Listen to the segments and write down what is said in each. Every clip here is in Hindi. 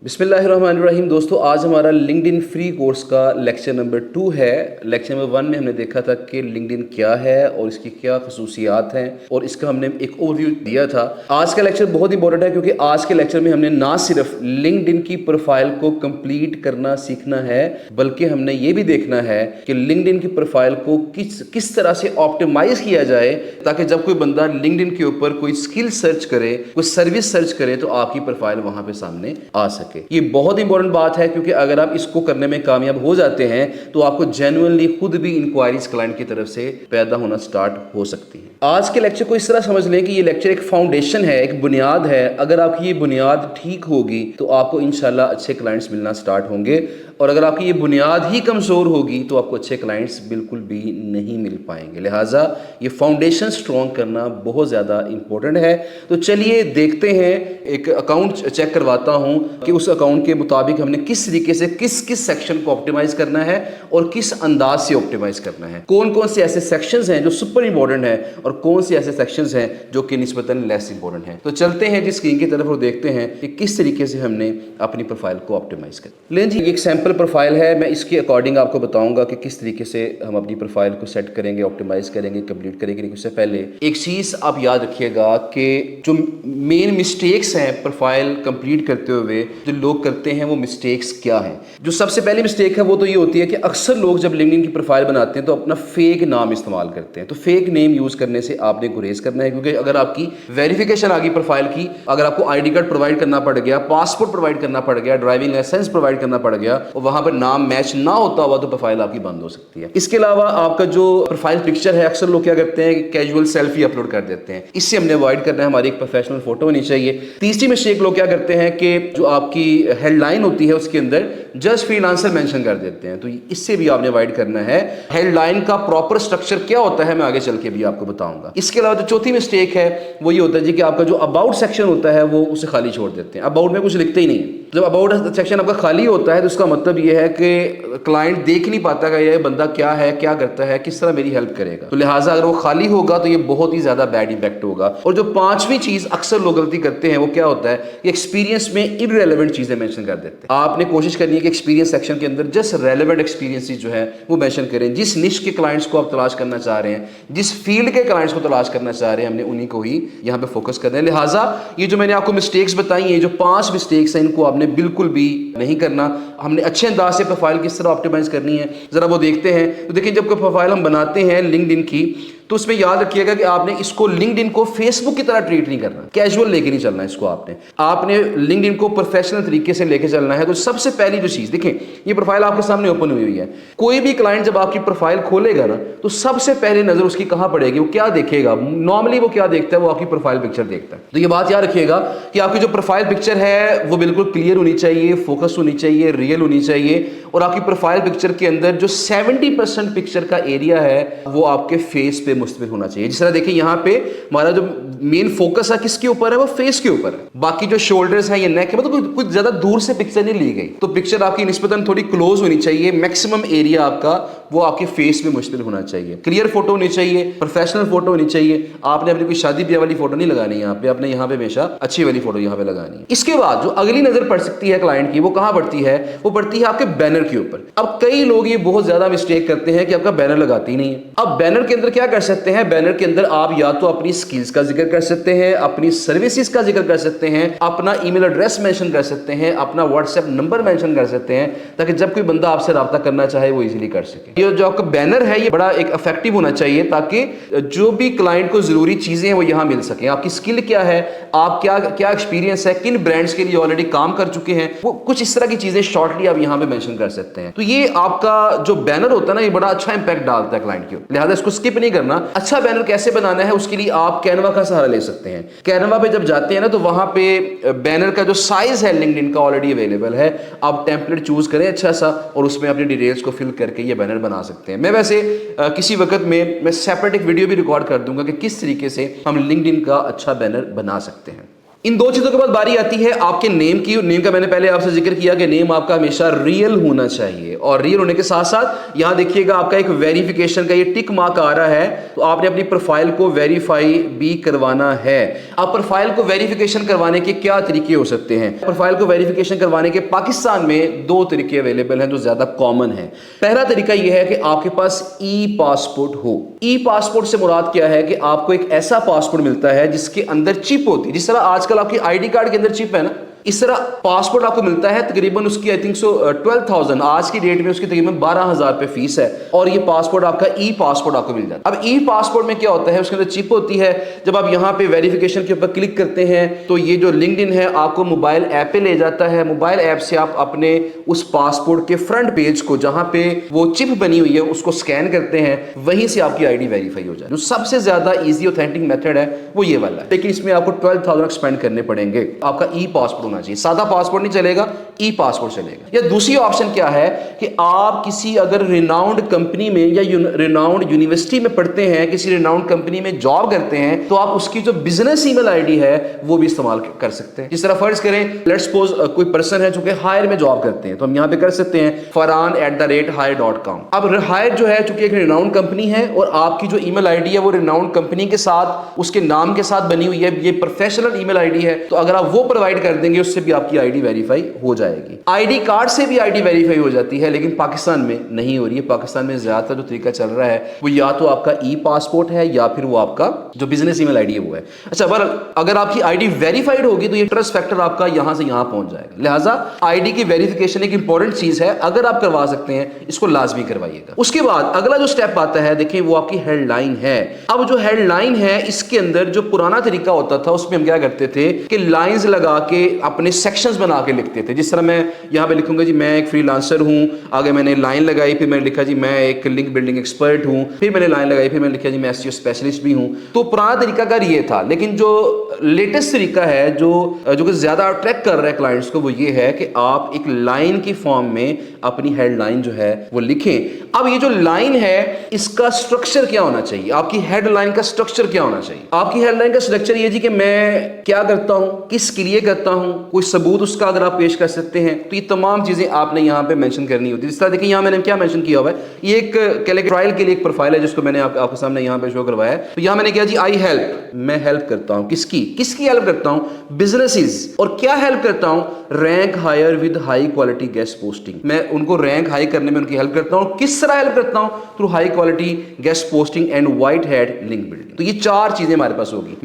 बिस्मिल्लाहिर्रहमानिर्रहीम। दोस्तों, आज हमारा लिंक्डइन फ्री कोर्स का लेक्चर नंबर 2 है। लेक्चर नंबर 1 में हमने देखा था कि लिंक्डइन क्या है और इसकी क्या खसूसियात हैं और इसका हमने एक ओवरव्यू दिया था। आज का लेक्चर बहुत इंपॉर्टेंट है क्योंकि आज के लेक्चर में हमने ना सिर्फ लिंक्डइन की प्रोफाइल को कंप्लीट करना सीखना है, बल्कि हमने ये भी देखना है कि लिंक्डइन की प्रोफाइल को किस तरह से ऑप्टिमाइज किया जाए ताकि जब कोई बंदा लिंक्डइन के ऊपर कोई स्किल सर्च करे, कोई सर्विस सर्च करे, तो आपकी प्रोफाइल वहां पे सामने आ सके। ये बहुत इंपॉर्टेंट बात है क्योंकि अगर आप इसको करने में कामयाब हो जाते हैं तो आपको जेन्युइनली खुद भी इंक्वायरीज क्लाइंट की तरफ से पैदा होना स्टार्ट हो सकती है। आज के लेक्चर को इस तरह समझ लें कि ये लेक्चर एक फाउंडेशन है, एक बुनियाद है। अगर आपकी ये बुनियाद ठीक होगी तो आपको इंशाल्लाह अच्छे क्लाइंट्स मिलना स्टार्ट होंगे, और अगर आपकी ये बुनियाद ही कमज़ोर होगी तो आपको अच्छे क्लाइंट्स बिल्कुल भी नहीं मिल पाएंगे। लिहाजा ये फाउंडेशन स्ट्रॉन्ग करना बहुत ज़्यादा इंपॉर्टेंट है। तो चलिए देखते हैं, एक अकाउंट चेक करवाता हूं कि उस अकाउंट के मुताबिक हमने किस तरीके से किस किस सेक्शन को ऑप्टिमाइज करना है और किस अंदाज से ऑप्टिमाइज करना है। कौन कौन से ऐसे सेक्शंस हैं जो सुपर इंपॉर्टेंट हैं और कौन से ऐसे सेक्शंस हैं जो कि निस्बतन लेस इंपॉर्टेंट हैं। तो चलते हैं जी स्क्रीन की तरफ और देखते हैं कि किस तरीके से हमने अपनी प्रोफाइल को ऑप्टिमाइज कर। लें जी, एक सैम्पल प्रोफाइल है, मैं इसके अकॉर्डिंग आपको बताऊंगा कि किस तरीके से हम अपनी प्रोफाइल को सेट करेंगे, ऑप्टिमाइज करेंगे, कंप्लीट करेंगे। लेकिन उससे पहले एक चीज आप याद रखिएगा कि जो मेन मिस्टेक्स हैं प्रोफाइल कंप्लीट करते हुए जो लोग करते हैं, वो मिस्टेक्स क्या हैं। जो सबसे पहली मिस्टेक है वो तो ये होती है कि अक्सर लोग जब लिंक्डइन की प्रोफाइल बनाते हैं तो अपना फेक नाम इस्तेमाल करते हैं। तो फेक नेम यूज करने से आपने गुरेज करना है, क्योंकि अगर आपकी वेरिफिकेशन आ गई प्रोफाइल की, अगर आपको आईडी कार्ड प्रोवाइड करना पड़ गया, पासपोर्ट प्रोवाइड करना पड़ गया, ड्राइविंग लाइसेंस प्रोवाइड करना पड़ गया और वहां पर नाम मैच ना होता हुआ, तो प्रोफाइल आपकी बंद हो सकती है। इसके अलावा आपका जो प्रोफाइल पिक्चर है, अक्सर लोग क्या करते हैं, कैजुअल सेल्फी अपलोड कर देते हैं। इससे हमने अवॉइड करना है, हमारी एक प्रोफेशनल फोटो होनी चाहिए। तीसरी मिस्टेक लोग क्या करते हैं कि जो आपकी हेडलाइन होती है उसके अंदर जस्ट फ्रीलांसर मेंशन कर देते हैं। तो इससे भी आपने अवॉइड करना है। हेडलाइन का प्रॉपर स्ट्रक्चर क्या होता है मैं आगे चल के भी आपको बताऊंगा। इसके अलावा जो चौथी मिस्टेक है वो ये होता है जी कि आपका जो अबाउट सेक्शन होता है वो उसे खाली छोड़ देते हैं। अबाउट में कुछ लिखते ही नहीं है। जब अबाउट सेक्शन आपका खाली होता है तो उसका मतलब ये है कि क्लाइंट देख नहीं पाता कि ये बंदा क्या है, क्या करता है, किस तरह मेरी हेल्प करेगा। तो लिहाजा अगर वो खाली होगा तो ये बहुत ही ज्यादा बैड इंपैक्ट होगा। और जो पांचवी चीज अक्सर लोग गलती करते हैं वो क्या होता है कि एक्सपीरियंस में इररेलेवेंट चीजें मेंशन कर देते हैं। आपने कोशिश करनी है कि एक्सपीरियंस सेक्शन के अंदर जस्ट रेलेवेंट एक्सपीरियंसेस जो है वो मेंशन करें। जिस निश के क्लाइंट्स को आप तलाश करना चाह रहे हैं, जिस फील्ड के क्लाइंट्स को तलाश करना चाह रहे हैं, हमने उन्हीं को ही यहाँ पे फोकस करना है। लिहाजा ये जो मैंने आपको मिस्टेक्स बताई हैं, जो 5 मिस्टेक्स हैं, इनको आपने बिल्कुल भी नहीं करना। हमने अच्छे अंदाज से प्रोफाइल किस तरह ऑप्टिमाइज करनी है जरा वो देखते हैं। तो देखिए, जब कोई प्रोफाइल हम बनाते हैं लिंक्डइन की तो उसमें याद रखिएगा कि आपने इसको लिंक्डइन को फेसबुक की तरह ट्रीट नहीं करना, कैजुअल लेके नहीं चलना इसको। आपने लिंक्डइन को प्रोफेशनल तरीके से लेके चलना है। तो सबसे पहली जो चीज, देखिए ये प्रोफाइल आपके सामने ओपन हुई है। कोई भी क्लाइंट जब आपकी प्रोफाइल खोलेगा ना तो सबसे पहले नजर उसकी कहां पड़ेगी, वो क्या देखेगा। नॉर्मली वो क्या देखता है, वो आपकी प्रोफाइल पिक्चर देखता है। तो ये बात याद रखिएगा कि आपकी जो प्रोफाइल पिक्चर है वो बिल्कुल क्लियर होनी चाहिए, फोकस होनी चाहिए, रियल होनी चाहिए। और आपकी प्रोफाइल पिक्चर के अंदर जो 70% पिक्चर का एरिया है वो आपके फेस पे मुस्तविल होना चाहिए। जिस तरह देखिए यहाँ पे हमारा जो मेन फोकस है किसके ऊपर है, वो फेस के ऊपर है। बाकी जो शोल्डर्स हैं, ये नेक है, मतलब कुछ ज्यादा दूर से पिक्चर नहीं ली गई। तो पिक्चर आपकी निस्बतन थोड़ी क्लोज होनी चाहिए। मैक्सिमम एरिया आपका वो आपके फेस में मुश्तमिल होना चाहिए। क्लियर फोटो होनी चाहिए, प्रोफेशनल फोटो होनी चाहिए। आपने अपनी कोई शादी ब्याह वाली फोटो नहीं लगानी यहाँ पे, आपने यहाँ पे हमेशा अच्छी वाली फोटो यहाँ पे लगानी है। इसके बाद जो अगली नजर पड़ सकती है क्लाइंट की, वो कहाँ पड़ती है, वो पड़ती है आपके बैनर के ऊपर। अब कई लोग ये बहुत ज्यादा मिस्टेक करते हैं कि आपका बैनर लगाते ही नहीं है। अब बैनर के अंदर क्या कर सकते हैं, बैनर के अंदर आप या तो अपनी स्किल्स का जिक्र कर सकते हैं, अपनी सर्विसेज का जिक्र कर सकते हैं, अपना ईमेल एड्रेस मेंशन कर सकते हैं, अपना व्हाट्सएप नंबर मेंशन कर सकते हैं, ताकि जब कोई बंदा आपसे राब्ता करना चाहे वो इजीली कर सके। ये जो आपका बैनर है ये बड़ा एक इफेक्टिव होना चाहिए ताकि जो भी क्लाइंट को जरूरी चीजें हैं वो यहां मिल सके। आपकी स्किल क्या है, आप क्या एक्सपीरियंस है, किन ब्रांड्स के लिए ऑलरेडी काम कर चुके हैं, वो कुछ इस तरह की चीजें शॉर्टली आप यहां पे मेंशन कर सकते हैं। तो ये आपका जो बैनर होता है ना, ये बड़ा अच्छा इंपैक्ट डालता है क्लाइंट के ऊपर। लिहाजा इसको स्किप नहीं करना। अच्छा बैनर कैसे बनाना है उसके लिए आप कैनवा का सहारा ले सकते हैं। कैनवा पे जब जाते हैं ना तो वहां पे बैनर का जो साइज है लिंक्डइन का ऑलरेडी अवेलेबल है। आप टेम्पलेट चूज करें अच्छा सा और उसमें अपनी डिटेल्स को फिल करके ये बैनर बना सकते हैं। मैं वैसे किसी वक्त में मैं सेपरेट एक वीडियो भी रिकॉर्ड कर दूंगा कि किस तरीके से हम लिंक्डइन का अच्छा बैनर बना सकते हैं। इन दो चीजों के बाद बारी आती है आपके नेम की। नेम का मैंने पहले आपसे जिक्र किया कि नेम आपका हमेशा रियल होना चाहिए, और रियल होने के साथ साथ यहां देखिएगा आपका एक वेरिफिकेशन का ये टिक मार्क आ रहा है, तो आपने अपनी प्रोफाइल को वेरीफाई भी करवाना है। अब प्रोफाइल को वेरिफिकेशन करवाने के क्या तरीके हो सकते हैं? प्रोफाइल को वेरिफिकेशन करवाने के पाकिस्तान में दो तरीके अवेलेबल हैं जो ज्यादा कॉमन है। पहला तरीका यह है कि आपके पास ई पासपोर्ट हो। ई पासपोर्ट से मुराद क्या है कि आपको एक ऐसा पासपोर्ट मिलता है जिसके अंदर चिप होती है, जिस तरह आजकल आपकी आईडी कार्ड के अंदर चिप है ना, इस तरह पासपोर्ट आपको मिलता है। तकरीबन उसकी आई थिंक 12,000 आज की डेट में उसकी तकरीबन 12,000 रुपए फीस है, और ये पासपोर्ट आपका ई पासपोर्ट आपको मिल जाता है। अब ई पासपोर्ट में क्या होता है, उसके अंदर चिप होती है। जब आप यहाँ पे वेरिफिकेशन के ऊपर क्लिक करते हैं तो ये जो लिंक्डइन है आपको मोबाइल ऐप पे ले जाता है। मोबाइल ऐप से आप अपने उस पासपोर्ट के फ्रंट पेज को, जहां पे वो चिप बनी हुई है, उसको स्कैन करते हैं, वहीं से आपकी आईडी वेरीफाई हो जाए। जो सबसे ज्यादा इजी ऑथेंटिक मेथड है वो ये वाला है, लेकिन इसमें आपको 12,000 स्पेंड करने पड़ेंगे। आपका ई पासपोर्ट होना चाहिए, सादा पासपोर्ट नहीं चलेगा, ई पासपोर्ट चलेगा। या दूसरी ऑप्शन क्या है कि आप किसी अगर रिनाउंड कंपनी में या रिनाउंड यूनिवर्सिटी में पढ़ते हैं, किसी रिनाउंड कंपनी में जॉब करते हैं, तो आप उसकी जो बिजनेस ईमेल आईडी है वो भी इस्तेमाल कर सकते हैं। जिस तरह फर्ज करें, लेट्स सपोज कोई पर्सन है जो कि हायर में जॉब करते हैं, तो हम यहां पे कर सकते हैं farhan@hire.com। अब हायर जो है चूंकि एक रिनाउंड कंपनी है और आपकी जो ईमेल आईडी है वो रिनाउंड कंपनी के साथ, उसके नाम के साथ बनी हुई है, ये प्रोफेशनल ईमेल आईडी है, तो अगर आप वो प्रोवाइड कर देंगे उससे भी आपकी आईडी वेरीफाई हो जाएगी। आईडी कार्ड से भी आईडी वेरीफाई हो जाती है, लेकिन पाकिस्तान में नहीं हो रही है। पाकिस्तान में ज्यादातर जो तरीका चल रहा है वो या तो आपका ई पासपोर्ट है या फिर वो आपका जो बिजनेस ईमेल आईडी है वो है। अच्छा, अगर आपकी आईडी वेरीफाइड होगी तो ये ट्रस्ट फैक्टर आपका यहां से यहां पहुंच जाएगा। लिहाजा आईडी की वेरिफिकेशन एक इंपॉर्टेंट चीज है, अगर आप करवा सकते हैं इसको लाजमी करवाइएगा। उसके बाद अगला जो स्टेप आता है, देखिए वो आपकी हेडलाइन है। अब जो हेडलाइन है इसके अंदर जो पुराना तरीका होता था उसमें हम क्या करते थे कि लाइंस लगा के अपने सेक्शंस बना के लिखते थे। जिस तरह मैं यहां पे लिखूंगा जी मैं एक फ्रीलांसर हूं, आगे मैंने लाइन लगाई, फिर मैंने लिखा जी मैं एक लिंक बिल्डिंग एक्सपर्ट हूं, फिर मैंने लाइन लगाई, फिर मैंने लिखा जी मैं एसईओ स्पेशलिस्ट भी हूं। तो पुराना तरीका का ये था, लेकिन जो लेटेस्ट तरीका है जो ज्यादा अट्रैक्ट कर रहा है क्लाइंट्स को, वो ये है कि आप एक लाइन की फॉर्म में अपनी हेडलाइन जो है वो लिखें। अब ये जो लाइन है इसका स्ट्रक्चर क्या होना चाहिए, आपकी हेडलाइन का स्ट्रक्चर क्या होना चाहिए? आपकी हेडलाइन का स्ट्रक्चर ये जी कि मैं क्या करता हूं, किसके लिए करता हूं, कोई सबूत उसका अगर आप पेश कर सकते हैं, तो ये तमाम चीजें आपने यहां पे मेंशन करनी होती है। जिस तरह देखिए यहां मैंने क्या मेंशन किया हुआ है, ये एक ट्रायल के लिए एक प्रोफाइल है जिसको मैंने आपके सामने यहां पे शो करवाया है। तो यहां मैंने किया जी आई हेल्प, मैं हेल्प करता हूं। किसकी हेल्प करता हूं? बिजनेसेस। और क्या हेल्प करता हूं? Rank higher with high quality guest posting. मैं उनको रैंक हाई करने में उनकी हेल्प करता हूं। किस तरह हेल्प करता हूं? Through high quality guest posting and white head link building. तो ये चार चीजें हमारे पास होगी।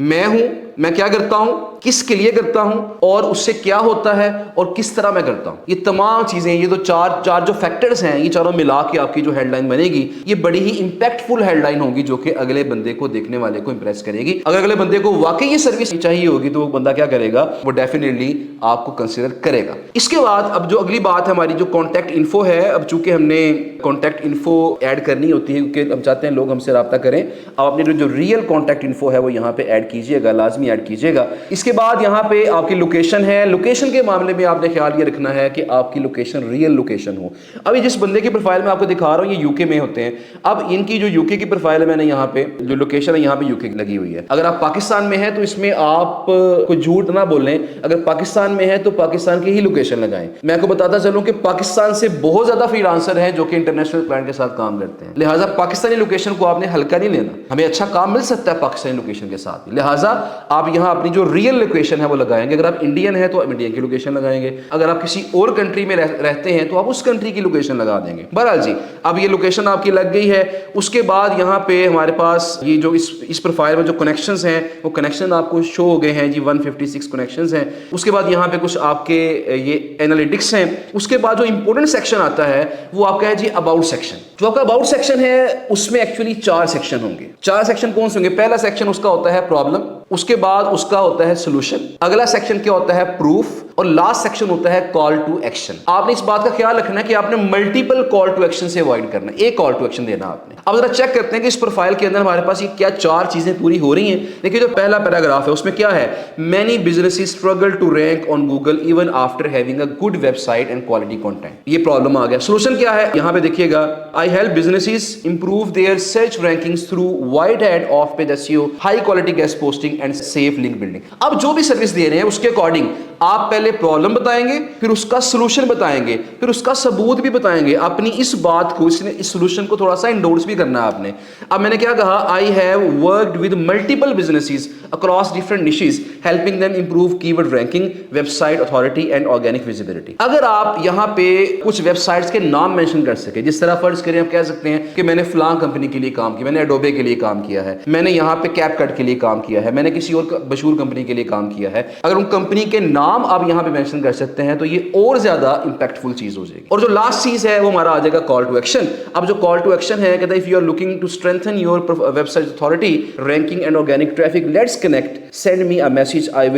मैं क्या करता हूं, किसके लिए करता हूं, और उससे क्या होता है, और किस तरह मैं करता हूं। ये तमाम चीजें, ये तो चार जो फैक्टर्स हैं, ये चारों मिला के आपकी जो हेडलाइन बनेगी, ये बड़ी ही इंपैक्टफुल हेडलाइन होगी जो कि अगले बंदे को, देखने वाले को इंप्रेस करेगी। अगर अगले बंदे को वाकई ये सर्विस चाहिए होगी तो वो बंदा क्या करेगा, वो डेफिनेटली आपको कंसीडर करेगा। इसके बाद अब जो अगली बात है हमारी जो कॉन्टैक्ट इन्फो है, अब चूंकि हमने कॉन्टैक्ट इन्फो ऐड करनी होती है क्योंकि हम चाहते हैं लोग हमसे राब्ता करें, आप अपनी जो रियल कॉन्टैक्ट इन्फो है वो यहाँ पे ऐड कीजिएगा, लाजमी ऐड कीजिएगा। इसके बाद यहाँ पे आपकी लोकेशन है। लोकेशन के मामले में आपने ख्याल ये रखना है कि आपकी लोकेशन रियल लोकेशन हो। अभी जिस बंदे की प्रोफाइल में आपको दिखा रहा हूँ ये यूके में होते हैं। अब इनकी जो यूके की प्रोफाइल है, मैंने यहाँ पे जो लोकेशन है यहाँ पे यूके लगी हुई है। अगर आप पाकिस्तान में है तो इसमें आप कोई झूठ ना बोलें, अगर पाकिस्तान में है तो पाकिस्तान की ही लोकेशन लगाएं। मैं आपको बताता चलूं कि पाकिस्तान से बहुत ज्यादा फ्रीलांसर हैं जो कि इंटरनेशनल क्लाइंट के साथ काम करते हैं। लिहाजा पाकिस्तानी लोकेशन को आपने हल्का नहीं लेना, हमें अच्छा काम मिल सकता है पाकिस्तानी लोकेशन के साथ। लिहाजा आप यहाँ अपनी जो रियल लोकेशन है वो लगाएंगे। अगर आप इंडियन है तो आप इंडियन की लोकेशन लगाएंगे, अगर आप किसी और कंट्री में रहते हैं तो आप उस कंट्री की लोकेशन लगा देंगे। बहरहाल जी, अब ये लोकेशन आपकी लग गई है। उसके बाद यहाँ पे हमारे पास ये जो इस प्रोफाइल में जो कनेक्शंस हैं वो कनेक्शन आपको शो हो गए हैं जी, 156 कनेक्शंस हैं। उसके बाद यहाँ पे कुछ आपके ये एनालिटिक्स हैं। उसके बाद जो इंपॉर्टेंट सेक्शन आता है वो आपका है जी अबाउट सेक्शन। जो आपका अबाउट सेक्शन है उसमें एक्चुअली 4 सेक्शन होंगे। 4 सेक्शन कौन से होंगे? पहला सेक्शन उसका होता है प्रॉब्लम, उसके बाद उसका होता है सोल्यूशन, अगला सेक्शन क्या होता है प्रूफ, और लास्ट सेक्शन होता है कॉल टू एक्शन। आपने इस बात का ख्याल रखना है कि आपने मल्टीपल कॉल टू एक्शन से अवॉइड करना है, एक कॉल टू एक्शन देना आपने। अब जरा चेक करते हैं कि इस प्रोफाइल के अंदर हमारे पास ये क्या 4 चीजें पूरी हो रही हैं। देखिए जो पहला पैराग्राफ है उसमें क्या है, many businesses struggle to rank on Google even after having a good website and quality content. ये प्रॉब्लम आ गया। सोल्यूशन क्या है, यहां पे देखिएगा, I help businesses improve their search rankings through white hat off page SEO, high quality guest posting and safe link building. अब जो भी सर्विस दे रहे हैं उसके अकॉर्डिंग आप पहले प्रॉब्लम बताएंगे, फिर उसका सोल्यूशन बताएंगे, फिर उसका सबूत भी बताएंगे। अपनी इस बात को, इस सोल्यूशन को थोड़ा सा इंडोर्स भी करना है आपने। अब मैंने क्या कहा, I have worked with multiple businesses across different niches helping them improve keyword ranking, website authority and organic visibility. अगर आप यहाँ पे कुछ वेबसाइट्स के नाम मेंशन कर सके, जिस तरह फर्ज करें आप कह सकते हैं कि मैंने फलां कंपनी के लिए काम किया, मैंने एडोबे के लिए काम किया है, मैंने यहाँ पे कैपकट के लिए काम किया है, मैंने किसी और मशहूर कंपनी के लिए काम किया है। अगर उन कंपनी के नाम आप यहाँ पे मेंशन कर सकते हैं तो ये और ज्यादा इंपैक्टफुल चीज हो जाएगी। और जो लास्ट चीज है वो हमारा आ जाएगा कॉल टू एक्शन। अब जो कॉल टू एक्शन है, कहता है if you are looking to strengthen your website authority, ranking and organic traffic, let's connect, send me a message, I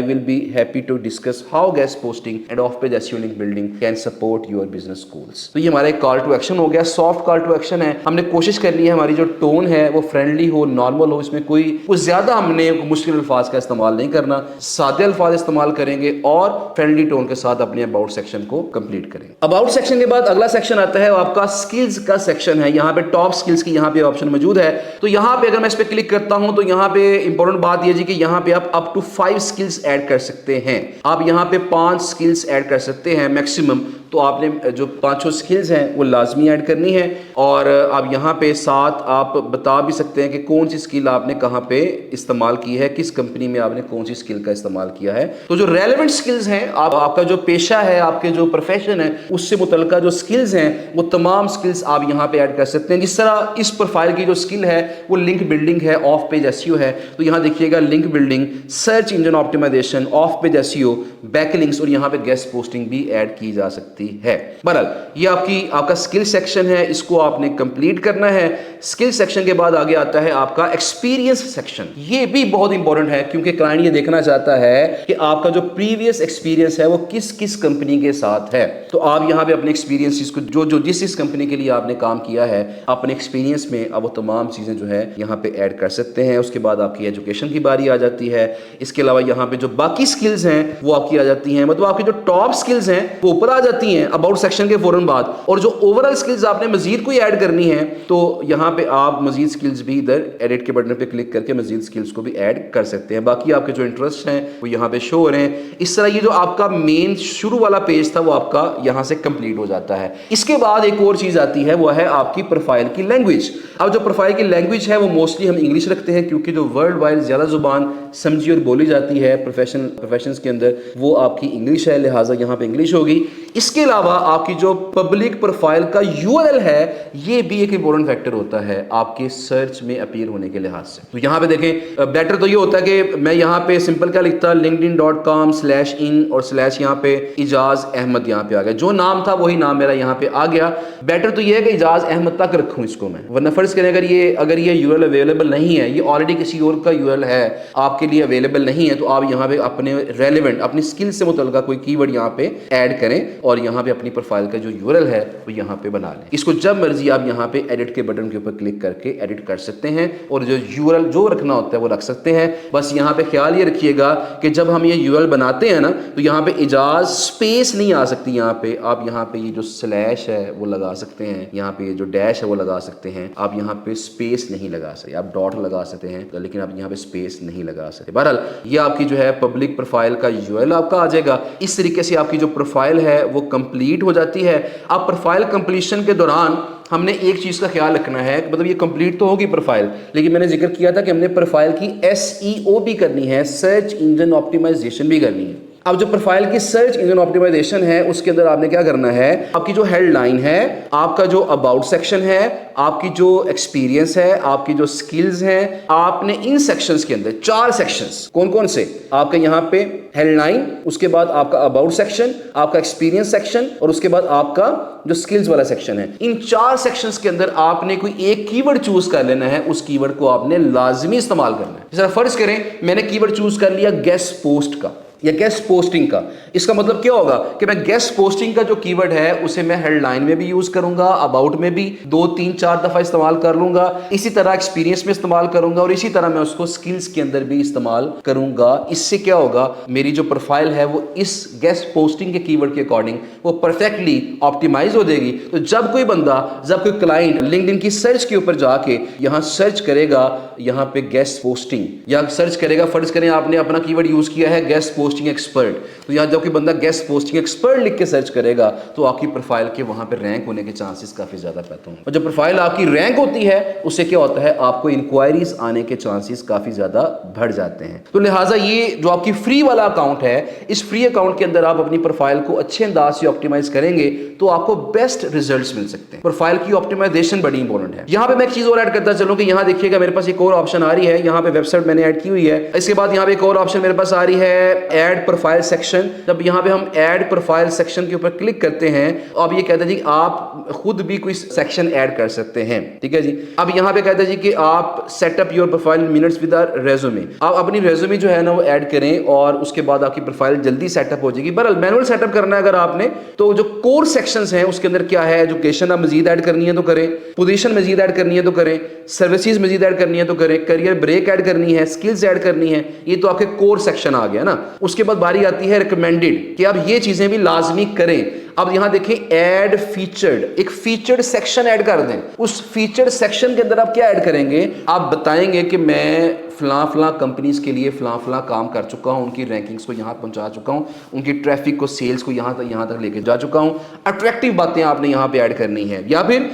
will be happy to discuss how guest posting and off page SEO link building can support your business goals. तो ये हमारा एक कॉल टू एक्शन हो गया, सॉफ्ट कॉल टू एक्शन है। हमने कोशिश कर ली है हमारी जो टोन है वो फ्रेंडली हो, नॉर्मल हो, इसमें कोई ज्यादा हमने मुश्किल अल्फाज का इस्तेमाल नहीं करना, सादे अल्फाज इस्तेमाल करेंगे और फ्रेंडली टोन के साथ अपने अबाउट सेक्शन को कंप्लीट करेंगे। अबाउट सेक्शन के बाद अगला सेक्शन आता है, आपका स्किल्स का सेक्शन है। यहाँ पे टॉप स्किल्स की यहाँ पे ऑप्शन मौजूद है। तो यहाँ पे अगर मैं इस पे क्लिक करता हूं तो यहाँ पे इंपॉर्टेंट बात यह जी कि यहाँ पे आप अप टू 5 स्किल्स ऐड कर सकते हैं। आप यहाँ पे 5 स्किल्स ऐड कर सकते हैं मैक्सिमम। तो आपने जो 5 स्किल्स हैं वो लाजमी ऐड करनी है। और आप यहाँ पे साथ आप बता भी सकते हैं कि कौन सी स्किल आपने कहाँ पे इस्तेमाल की है, किस कंपनी में आपने कौन सी स्किल का इस्तेमाल किया है। तो जो रेलेवेंट स्किल्स हैं, आपका जो पेशा है, आपके जो प्रोफेशन है, उससे मुतल्लिका जो स्किल्स हैं वो तमाम स्किल्स आप यहाँ पे ऐड कर सकते हैं। जिस तरह इस प्रोफाइल की जो स्किल है वो लिंक बिल्डिंग है, ऑफ पेज एसईओ है। तो यहाँ देखिएगा link building, search engine optimization, off page SEO, backlinks और यहाँ पे गेस्ट पोस्टिंग भी ऐड की जा सकती है। बहरहाल ये आपका स्किल सेक्शन है, इसको आपने कंप्लीट करना है। स्किल सेक्शन के बाद आगे आता है आपका एक्सपीरियंस सेक्शन। ये भी बहुत इंपॉर्टेंट है क्योंकि क्लाइंट ये देखना चाहता है कि आपका जो प्रीवियस एक्सपीरियंस है वो किस किस कंपनी के साथ है। तो आप यहाँ पे अपने एक्सपीरियंस को जो जिस कंपनी के लिए आपने काम किया है अपने एक्सपीरियंस में अब वो तमाम चीजें जो है यहाँ पे ऐड कर सकते हैं। उसके बाद आपकी एजुकेशन की बारी आ जाती है। इसके अलावा यहाँ पे जो बाकी स्किल्स हैं वो आपकी आ जाती हैं, मतलब आपकी जो टॉप स्किल्स हैं वो ऊपर आ जाती हैं अबाउट सेक्शन के फौरन बाद। और जो ओवरऑल स्किल्स आपने मजीद कोई ऐड करनी है तो यहाँ पे आप मजीद स्किल्स भी इधर एडिट के बटन पे क्लिक करके मजीद स्किल्स को भी ऐड कर सकते हैं। बाकी आपके जो इंटरेस्ट हैं वो यहाँ पे शो हो रहे हैं। इस तरह ये जो आपका मेन शुरू वाला पेज था वो आपका यहाँ से कंप्लीट हो जाता है। इसके बाद एक और चीज आती है वो है आपकी प्रोफाइल की लैंग्वेज। अब जो प्रोफाइल की लैंग्वेज है वो मोस्टली हम इंग्लिश रखते हैं क्योंकि जो वर्ल्ड वाइड ज्यादा जुबान समझी और बोली जाती है प्रोफेशंस के अंदर वो आपकी इंग्लिश है, लिहाजा यहाँ पे इंग्लिश होगी। इसके अलावा आपकी जो पब्लिक प्रोफाइल का यूआरएल है ये भी एक इंपॉर्टेंट फैक्टर होता है आपके सर्च में अपीयर होने के लिहाज से। तो यहाँ पे देखें, बेटर तो ये होता है कि मैं यहाँ पे सिंपल क्या लिखता, linkedin.com/in और स्लैश यहाँ पे इजाज अहमद यहाँ पे आ गया। जो नाम था वही नाम मेरा यहाँ पे आ गया। बेटर तो ये है कि इजाज अहमद तक रखूँ इसको मैं, वरना फर्ज करें अगर ये यूआरएल अवेलेबल नहीं है, ये ऑलरेडी किसी और का यूआरएल है, आपके लिए अवेलेबल नहीं है, तो आप यहाँ पे अपने रेलेवेंट अपनी स्किल से मुतल्लिका कोई कीवर्ड यहाँ पे ऐड करें और यहाँ पे अपनी प्रोफाइल का जो यूआरएल है वो यहाँ पे बना लें। इसको जब मर्जी आप यहाँ पे एडिट के बटन के ऊपर क्लिक करके एडिट कर सकते हैं और जो यूआरएल जो रखना होता है वो रख सकते हैं। बस यहाँ पे ख्याल ये रखिएगा कि जब हम ये यूआरएल बनाते हैं ना तो यहाँ पे इजाज स्पेस नहीं आ सकती। यहाँ पे आप यहाँ पे ये जो स्लैश है वो लगा सकते हैं, यहाँ पे जो डैश है वो लगा सकते हैं। आप यहाँ पे स्पेस नहीं लगा सकते, आप डॉट लगा सकते हैं लेकिन आप यहाँ पे स्पेस नहीं लगा सकते। बहरहाल ये आपकी जो है पब्लिक प्रोफाइल का यूआरएल आपका आ जाएगा। इस तरीके से आपकी जो प्रोफाइल है वो कंप्लीट हो जाती है। अब प्रोफाइल कंप्लीशन के दौरान हमने एक चीज का ख्याल रखना है, मतलब ये कंप्लीट तो होगी प्रोफाइल, लेकिन मैंने जिक्र किया था कि हमने प्रोफाइल की एसईओ भी करनी है, सर्च इंजन ऑप्टिमाइजेशन भी करनी है। अब जो प्रोफाइल की सर्च इंजन ऑप्टिमाइजेशन है उसके अंदर आपने क्या करना है, आपकी जो हेडलाइन है, आपका जो अबाउट सेक्शन है, आपकी जो एक्सपीरियंस है, आपकी जो स्किल्स हैं, आपने इन सेक्शंस के अंदर 4 सेक्शंस कौन कौन से, आपका यहाँ पे हेडलाइन, उसके बाद आपका अबाउट सेक्शन, आपका एक्सपीरियंस सेक्शन और उसके बाद आपका जो स्किल्स वाला सेक्शन है। इन 4 सेक्शंस के अंदर आपने कोई एक कीवर्ड चूज कर लेना है, उस कीवर्ड को आपने लाजमी इस्तेमाल करना है। जरा फर्ज करें मैंने कीवर्ड चूज कर लिया गेस्ट पोस्ट का, या गेस्ट पोस्टिंग का। इसका मतलब क्या होगा कि मैं गेस्ट पोस्टिंग का जो कीवर्ड है उसे मैं हेडलाइन में भी यूज करूंगा, अबाउट में भी 2 3 4 दफा इस्तेमाल कर लूंगा, इसी तरह एक्सपीरियंस में इस्तेमाल करूंगा और इसी तरह मैं उसको स्किल्स के अंदर भी इस्तेमाल करूंगा। इससे क्या होगा, मेरी जो प्रोफाइल है वो इस गेस्ट पोस्टिंग के कीवर्ड के अकॉर्डिंग वो परफेक्टली ऑप्टिमाइज हो जाएगी। तो जब कोई बंदा, जब कोई क्लाइंट लिंक्डइन की सर्च के ऊपर जाके यहां सर्च करेगा, यहां पे गेस्ट पोस्टिंग या सर्च करेगा, फर्ज करें आपने अपना कीवर्ड यूज किया है गेस्ट पोस्टिंग एक्सपर्ट, तो यहां जब कोई बंदा गेस्ट पोस्टिंग एक्सपर्ट लिख के सर्च करेगा तो आपकी प्रोफाइल के वहां पे रैंक होने के चांसेस काफी ज्यादा पैदा होंगे। और जब प्रोफाइल आपकी रैंक होती है उससे क्या होता है, आपको इंक्वायरीज आने के चांसेस काफी ज्यादा बढ़ जाते हैं। तो लिहाजा ये जो आपकी फ्री वाला अकाउंट है, इस फ्री अकाउंट के अंदर आप अपनी प्रोफाइल को अच्छे अंदाज से ऑप्टिमाइज करेंगे तो आपको बेस्ट रिजल्ट्स मिल सकते हैं। प्रोफाइल की ऑप्टिमाइजेशन बड़ी इंपॉर्टेंट है। यहां पे मैं एक चीज और ऐड करता चलूं कि यहां देखिएगा मेरे पास एक और ऑप्शन आ रही है, यहां पे वेबसाइट मैंने ऐड की हुई है। इसके बाद यहां पे एक और ऑप्शन मेरे पास आ रही है ऐड प्रोफाइल सेक्शन। जब यहां पे हम ऐड प्रोफाइल सेक्शन के ऊपर क्लिक करते हैं तो अब ये कहता है जी आप खुद भी कोई सेक्शन ऐड कर सकते हैं, ठीक है जी। अब यहां पे कहता है जी कि आप setup your profile minutes with our resume, आप अपनी रेज्यूमे जो है ना वो ऐड करें और उसके बाद आपकी प्रोफाइल जल्दी सेटअप हो जाएगी। बहरहाल मैनुअल सेटअप करना है अगर आपने, तो जो कोर सेक्शंस हैं उसके अंदर क्या है, एजुकेशन आप मजीद ऐड करनी है तो करें, पोजीशन मजीद ऐड करनी है तो करें, सर्विसेज मजीद ऐड करनी है तो करें, करियर ब्रेक ऐड करनी है, स्किल्स ऐड करनी है, ये तो आपके कोर सेक्शन आ गया ना। उसके बाद बारी आती है रिकमेंडेड कि आप ये चीजें भी लाजमी करें। अब यहां देखें ऐड फीचर्ड, एक फीचर्ड सेक्शन ऐड कर दें। उस फीचर्ड सेक्शन के अंदर आप क्या ऐड करेंगे, आप बताएंगे कि मैं फलां कंपनीज के लिए फलां काम कर चुका हूं, उनकी रैंकिंग्स को यहां पहुंचा चुका हूं, उनकी ट्रैफिक को, सेल्स को यहां तक लेके जा चुका हूं। अट्रैक्टिव बातें आपने यहां पे ऐड करनी है। या फिर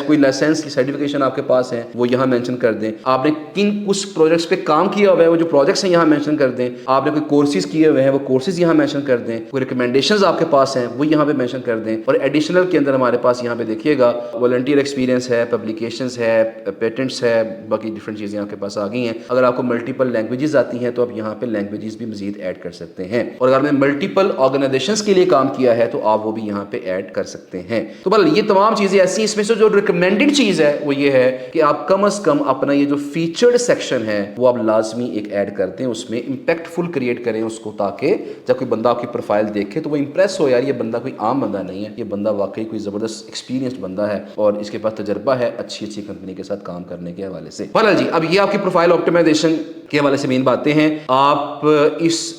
कोई लाइसेंस की सर्टिफिकेशन आपके पास है वो यहां मेंशन कर दें। आपने किन कुछ प्रोजेक्ट्स पे काम किया हुआ है वो जो प्रोजेक्ट्स हैं यहां मेंशन कर दें। आपने कोई कोर्सेज किए हुए हैं वो कोर्सेज यहां मेंशन कर दें। कोई रिकमेंडेशंस आपके पास हैं वो यहां पे मेंशन कर दें। और एडिशनल के अंदर हमारे पास यहां पे देखिएगा वॉलंटियर एक्सपीरियंस है, पब्लिकेशंस है, पेटेंट्स है, बाकी डिफरेंट चीजें आपके पास आ गई हैं। अगर आपको मल्टीपल लैंग्वेजेस आती हैं तो आप यहाँ पे लैंग्वेजेस भी मजीद ऐड कर सकते हैं। और अगर आपने मल्टीपल ऑर्गेनाइजेशंस के लिए काम किया है तो आप वो भी यहाँ पे ऐड कर सकते हैं। तो बल ये तमाम चीजें ऐसी, इसमें से जो रिकमेंडेड चीज है वो ये है कि आप कम से कम अपना ये जो फीचर्ड सेक्शन है वो आप लाजमी एक ऐड करते हैं, उसमें इंपैक्टफुल क्रिएट करें उसको, ताकि जब कोई बंदा आपकी प्रोफाइल देखे तो वो इंप्रेस हो, यार ये बंदा कोई आम बंदा नहीं है, ये बंदा वाकई कोई जबरदस्त एक्सपीरियंस्ड बंदा है और इसके पास तजर्बा है अच्छी कंपनी के साथ काम करने के हवाले से। बहरहाल जी, अब ये आपकी प्रोफाइल ऑप्टिमाइजेशन के हवाले से मेन बातें हैं। आप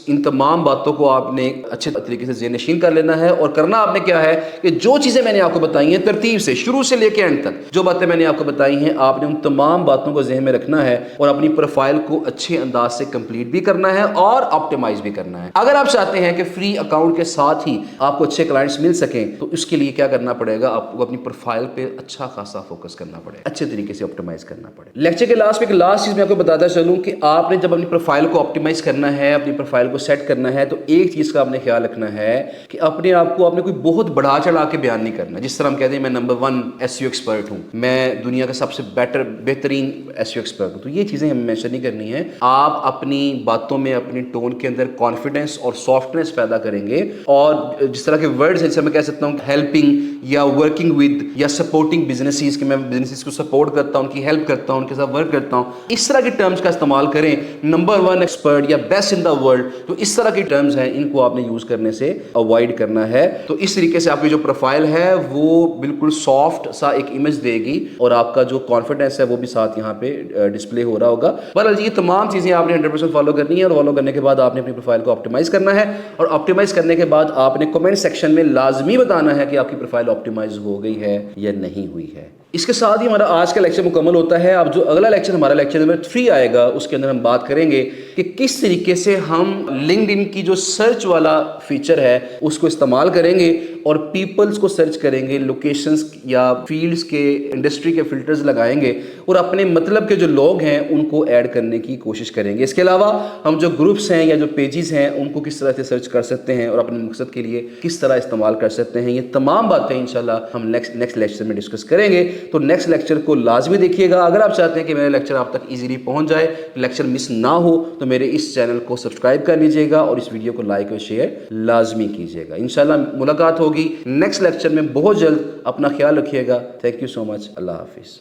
इन तमाम बातों को आपने अच्छे तरीके से ज़हन-नशीन कर लेना है और करना आपने क्या है कि जो चीज़ें मैंने आपको बताई हैं तरतीब से शुरू से लेकर एंड तक जो बातें मैंने आपको बताई हैं आपने उन तमाम बातों को जहन में रखना है और अपनी प्रोफाइल को अच्छे अंदाज से कंप्लीट भी करना है और ऑप्टिमाइज भी करना है। अगर आप चाहते हैं कि फ्री अकाउंट के साथ ही आपको अच्छे क्लाइंट्स मिल सकें तो इसके लिए क्या करना पड़ेगा, आपको अपनी प्रोफाइल पे अच्छा खासा फोकस करना पड़ेगा, अच्छे तरीके से ऑप्टिमाइज करना पड़ेगा। लेक्चर के लास्ट में एक लास्ट चीज़ मैं आपको बताता चलूँ कि आपने जब अपनी प्रोफाइल को ऑप्टिमाइज करना है, अपनी प्रोफाइल को सेट करना है तो एक चीज़ का आपने ख्याल रखना है कि अपने आप को आपने कोई बहुत बढ़ा चढ़ा के बयान नहीं करना। जिस तरह हम कहते हैं मैं नंबर 1 SEO एक्सपर्ट हूँ, मैं दुनिया का सबसे बेहतरीन SEO एक्सपर्ट हूँ, तो ये चीज़ें हमें मेंशन नहीं करनी है। आप अपनी बातों में, अपनी टोन के अंदर कॉन्फिडेंस और सॉफ्टनेस पैदा करेंगे और जिस तरह के वर्ड्स जैसे मैं कह सकता हूँ हेल्पिंग या वर्किंग विद या सपोर्टिंग बिजनेसेस, कि मैं बिजनेसेस को सपोर्ट करता हूँ, उनकी हेल्प करता हूँ, उनके साथ वर्क करता हूँ, इस तरह के टर्म्स का इस्तेमाल करें। नंबर 1 एक्सपर्ट या बेस्ट इन द वर्ल्ड, तो इस तरह की टर्म्स हैं, इनको आपने यूज करने से अवॉइड करना है। तो इस तरीके से आपकी जो प्रोफाइल है वो बिल्कुल सॉफ्ट सा एक इमेज देगी और आपका जो कॉन्फिडेंस है वो भी साथ यहाँ पे डिस्प्ले हो रहा होगा। बहरहाल ये तमाम चीजें आपने 100% फॉलो करनी है और फॉलो करने के बाद आपने अपनी प्रोफाइल को ऑप्टिमाइज करना है और ऑप्टिमाइज करने के बाद आपने कमेंट सेक्शन में लाजमी बताना है कि आपकी प्रोफाइल ऑप्टिमाइज हो गई है या नहीं हुई है। इसके साथ ही हमारा आज का लेक्चर मुकम्मल होता है। अब जो अगला लेक्चर हमारा लेक्चर नंबर 3 आएगा उसके अंदर हम बात करेंगे कि किस तरीके से हम लिंक्डइन की जो सर्च वाला फीचर है उसको इस्तेमाल करेंगे और पीपल्स को सर्च करेंगे, लोकेशंस या फील्ड्स के, इंडस्ट्री के फिल्टर्स लगाएंगे और अपने मतलब के जो लोग हैं उनको ऐड करने की कोशिश करेंगे। इसके अलावा हम जो ग्रुप्स हैं या जो पेजेस हैं उनको किस तरह से सर्च कर सकते हैं और अपने मकसद के लिए किस तरह इस्तेमाल कर सकते हैं, ये तमाम बातें इंशाल्लाह हम नेक्स्ट लेक्चर में डिस्कस करेंगे। तो नेक्स्ट लेक्चर को लाजमी देखिएगा। अगर आप चाहते हैं कि मेरा लेक्चर आप तक इजीली पहुंच जाए, लेक्चर मिस ना हो, तो मेरे इस चैनल को सब्सक्राइब कर लीजिएगा और इस वीडियो को लाइक और शेयर लाजमी कीजिएगा। इंशाल्लाह मुलाकात होगी नेक्स्ट लेक्चर में बहुत जल्द। अपना ख्याल रखिएगा। Thank you so much. अल्लाह हाफिज़।